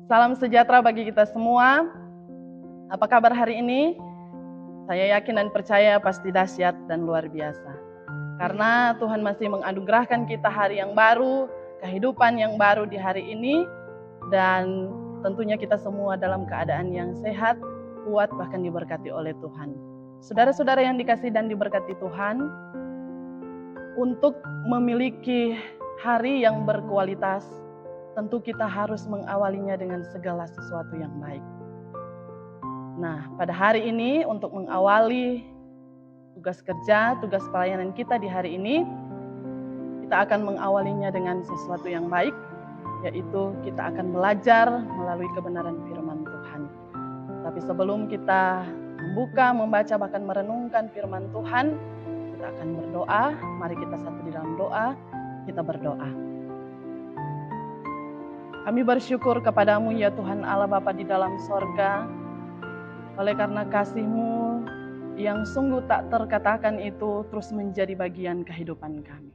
Salam sejahtera bagi kita semua. Apa kabar hari ini? Saya yakin dan percaya pasti dahsyat dan luar biasa. Karena Tuhan masih menganugerahkan kita hari yang baru, kehidupan yang baru di hari ini, dan tentunya kita semua dalam keadaan yang sehat, kuat, bahkan diberkati oleh Tuhan. Saudara-saudara yang dikasihi dan diberkati Tuhan, untuk memiliki hari yang berkualitas, tentu kita harus mengawalinya dengan segala sesuatu yang baik. Nah, pada hari ini untuk mengawali tugas kerja, tugas pelayanan kita di hari ini, kita akan mengawalinya dengan sesuatu yang baik, yaitu kita akan belajar melalui kebenaran firman Tuhan. Tapi sebelum kita membaca, bahkan merenungkan firman Tuhan, kita akan berdoa. Mari kita satu di dalam doa, kita berdoa. Kami bersyukur kepadamu ya Tuhan Allah Bapa di dalam sorga, oleh karena kasih-Mu yang sungguh tak terkatakan itu terus menjadi bagian kehidupan kami.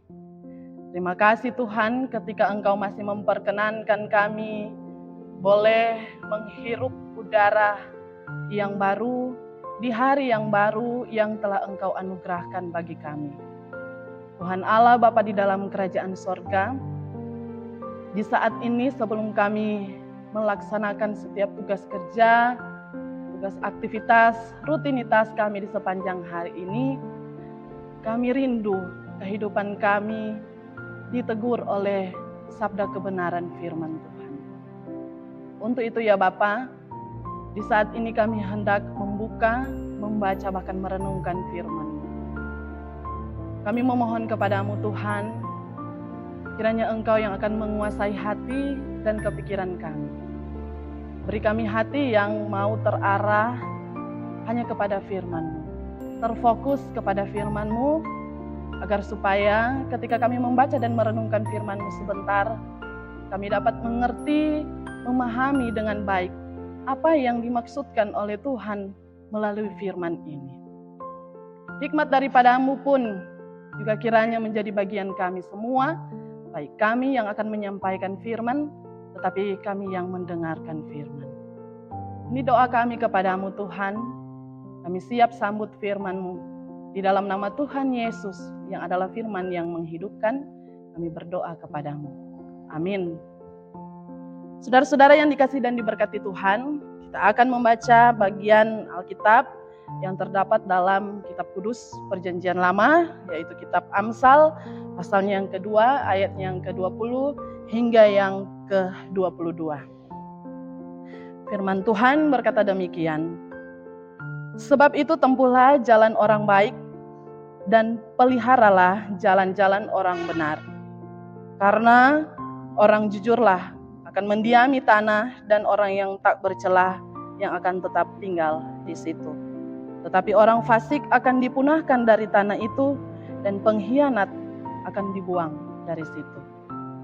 Terima kasih Tuhan ketika Engkau masih memperkenankan kami boleh menghirup udara yang baru di hari yang baru yang telah Engkau anugerahkan bagi kami. Tuhan Allah Bapa di dalam kerajaan sorga, di saat ini sebelum kami melaksanakan setiap tugas kerja, tugas aktivitas, rutinitas kami di sepanjang hari ini, kami rindu kehidupan kami ditegur oleh sabda kebenaran firman Tuhan. Untuk itu ya Bapa, di saat ini kami hendak membuka, membaca, bahkan merenungkan firman-Mu. Kami memohon kepadamu Tuhan, kiranya Engkau yang akan menguasai hati dan kepikiran kami. Beri kami hati yang mau terarah hanya kepada firman-Mu, terfokus kepada firman-Mu, agar supaya ketika kami membaca dan merenungkan firman-Mu sebentar, kami dapat mengerti, memahami dengan baik apa yang dimaksudkan oleh Tuhan melalui firman ini. Hikmat daripada-Mu pun juga kiranya menjadi bagian kami semua, baik kami yang akan menyampaikan firman, tetapi kami yang mendengarkan firman. Ini doa kami kepadamu Tuhan, kami siap sambut firman-Mu. Di dalam nama Tuhan Yesus yang adalah firman yang menghidupkan, kami berdoa kepadamu. Amin. Saudara-saudara yang dikasihi dan diberkati Tuhan, kita akan membaca bagian Alkitab yang terdapat dalam kitab kudus perjanjian lama, yaitu kitab Amsal, pasalnya yang kedua, ayatnya yang ke-20 hingga yang ke-22. Firman Tuhan berkata demikian, sebab itu tempuhlah jalan orang baik dan peliharalah jalan-jalan orang benar. Karena orang jujurlah akan mendiami tanah dan orang yang tak bercelah yang akan tetap tinggal di situ. Tetapi orang fasik akan dipunahkan dari tanah itu dan pengkhianat akan dibuang dari situ.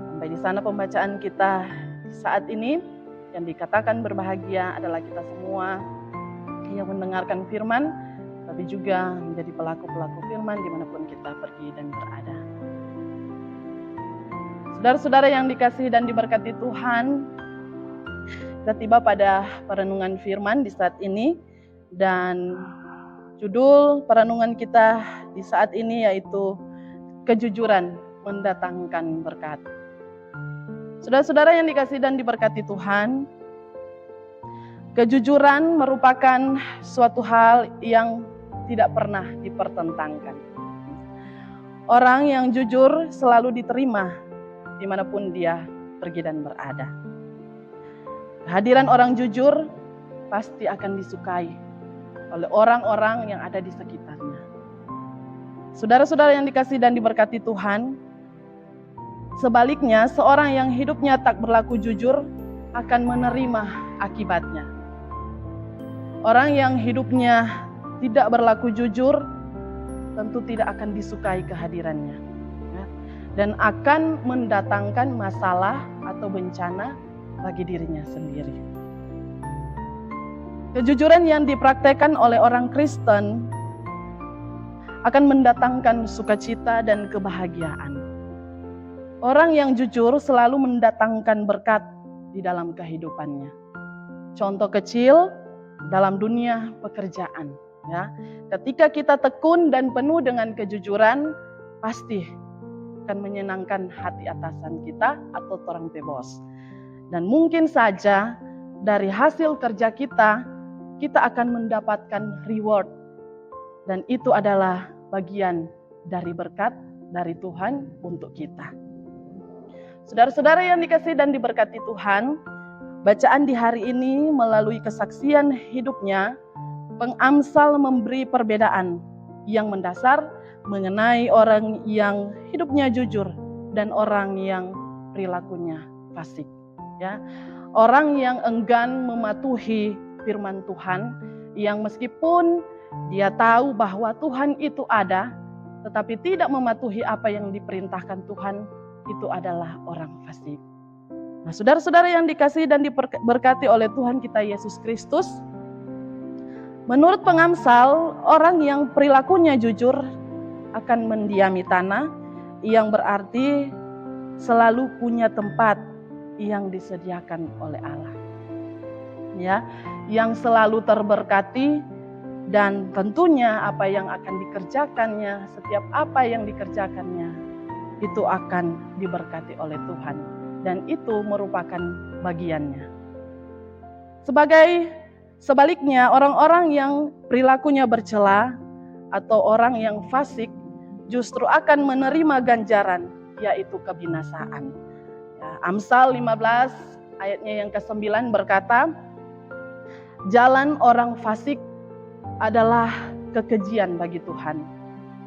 Sampai di sana pembacaan kita saat ini. Yang dikatakan berbahagia adalah kita semua yang mendengarkan firman, tapi juga menjadi pelaku-pelaku firman dimanapun kita pergi dan berada. Saudara-saudara yang dikasihi dan diberkati Tuhan, kita tiba pada perenungan firman di saat ini, dan judul perenungan kita di saat ini yaitu kejujuran mendatangkan berkat. Saudara-saudara yang dikasihi dan diberkati Tuhan, kejujuran merupakan suatu hal yang tidak pernah dipertentangkan. Orang yang jujur selalu diterima dimanapun dia pergi dan berada. Kehadiran orang jujur pasti akan disukai oleh orang-orang yang ada di sekitarnya. Saudara-saudara yang dikasihi dan diberkati Tuhan, sebaliknya, seorang yang hidupnya tak berlaku jujur akan menerima akibatnya. Orang yang hidupnya tidak berlaku jujur tentu tidak akan disukai kehadirannya, dan akan mendatangkan masalah atau bencana bagi dirinya sendiri. Kejujuran yang dipraktekkan oleh orang Kristen akan mendatangkan sukacita dan kebahagiaan. Orang yang jujur selalu mendatangkan berkat di di dalam kehidupannya. Contoh kecil dalam dunia pekerjaan, ya. Ketika kita tekun dan penuh dengan kejujuran, pasti akan menyenangkan hati atasan kita atau orang bos. Dan mungkin saja dari hasil kerja kita akan mendapatkan reward. Dan itu adalah bagian dari berkat dari Tuhan untuk kita. Saudara-saudara yang dikasihi dan diberkati Tuhan, bacaan di hari ini melalui kesaksian hidupnya, pengamsal memberi perbedaan yang mendasar mengenai orang yang hidupnya jujur dan orang yang perilakunya fasik. Ya, orang yang enggan mematuhi firman Tuhan, yang meskipun dia tahu bahwa Tuhan itu ada, tetapi tidak mematuhi apa yang diperintahkan Tuhan, itu adalah orang fasik. Nah, saudara-saudara yang dikasihi dan diberkati oleh Tuhan kita Yesus Kristus, menurut pengamsal, orang yang perilakunya jujur akan mendiami tanah, yang berarti selalu punya tempat yang disediakan oleh Allah. Ya, yang selalu terberkati, dan tentunya apa yang akan dikerjakannya, setiap apa yang dikerjakannya itu akan diberkati oleh Tuhan, dan itu merupakan bagiannya. Sebaliknya, orang-orang yang perilakunya bercela atau orang yang fasik justru akan menerima ganjaran, yaitu kebinasaan. Ya, Amsal 15 ayatnya yang ke-9 berkata, jalan orang fasik adalah kekejian bagi Tuhan,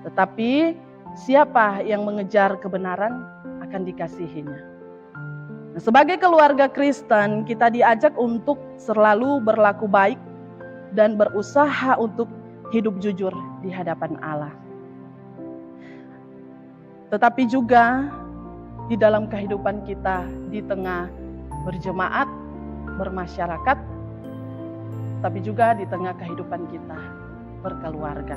tetapi siapa yang mengejar kebenaran akan dikasihinya. Nah, sebagai keluarga Kristen, kita diajak untuk selalu berlaku baik dan berusaha untuk hidup jujur di hadapan Allah. Tetapi juga di dalam kehidupan kita di tengah berjemaat, bermasyarakat, tapi juga di tengah kehidupan kita berkeluarga.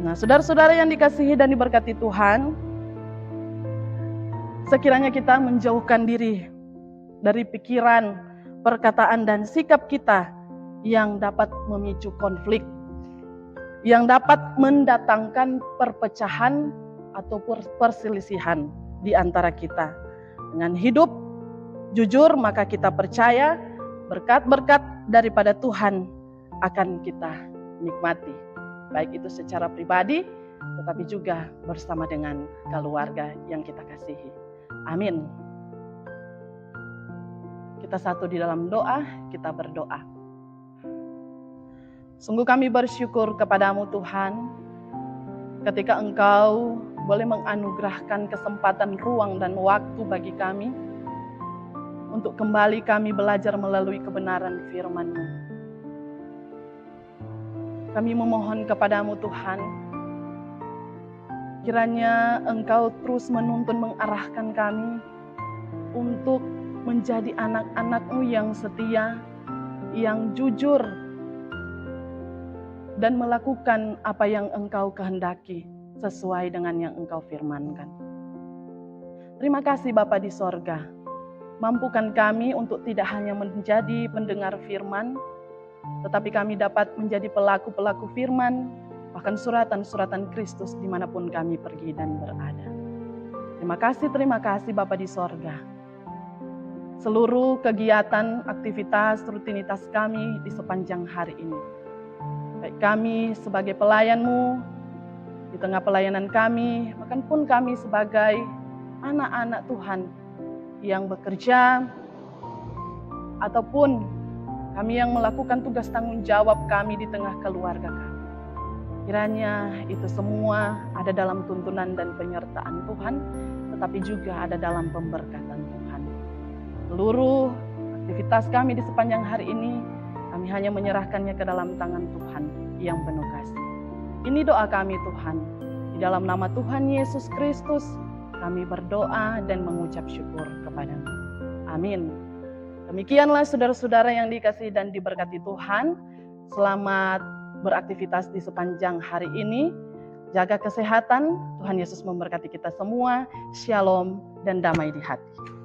Nah, saudara-saudara yang dikasihi dan diberkati Tuhan, sekiranya kita menjauhkan diri dari pikiran, perkataan, dan sikap kita yang dapat memicu konflik, yang dapat mendatangkan perpecahan atau perselisihan di antara kita. Dengan hidup jujur, maka kita percaya berkat-berkat daripada Tuhan akan kita nikmati, baik itu secara pribadi, tetapi juga bersama dengan keluarga yang kita kasihi. Amin. Kita satu di dalam doa, kita berdoa. Sungguh kami bersyukur kepadamu Tuhan, ketika Engkau boleh menganugerahkan kesempatan, ruang, dan waktu bagi kami untuk kembali kami belajar melalui kebenaran firman-Mu. Kami memohon kepadamu Tuhan, kiranya Engkau terus menuntun mengarahkan kami untuk menjadi anak-anak-Mu yang setia, yang jujur, dan melakukan apa yang Engkau kehendaki sesuai dengan yang Engkau firmankan. Terima kasih Bapa di sorga. Mampukan kami untuk tidak hanya menjadi pendengar firman, tetapi kami dapat menjadi pelaku-pelaku firman, bahkan suratan-suratan Kristus dimanapun kami pergi dan berada. Terima kasih Bapa di sorga. Seluruh kegiatan, aktivitas, rutinitas kami di sepanjang hari ini, baik kami sebagai pelayan-Mu, di tengah pelayanan kami, bahkan pun kami sebagai anak-anak Tuhan yang bekerja, ataupun kami yang melakukan tugas tanggung jawab kami di tengah keluarga kami. Kiranya itu semua ada dalam tuntunan dan penyertaan Tuhan, tetapi juga ada dalam pemberkatan Tuhan. Seluruh aktivitas kami di sepanjang hari ini, kami hanya menyerahkannya ke dalam tangan Tuhan yang penuh kasih. Ini doa kami Tuhan, di dalam nama Tuhan Yesus Kristus, kami berdoa dan mengucap syukur kepada-Mu. Amin. Demikianlah saudara-saudara yang dikasihi dan diberkati Tuhan. Selamat beraktivitas di sepanjang hari ini. Jaga kesehatan, Tuhan Yesus memberkati kita semua. Shalom dan damai di hati.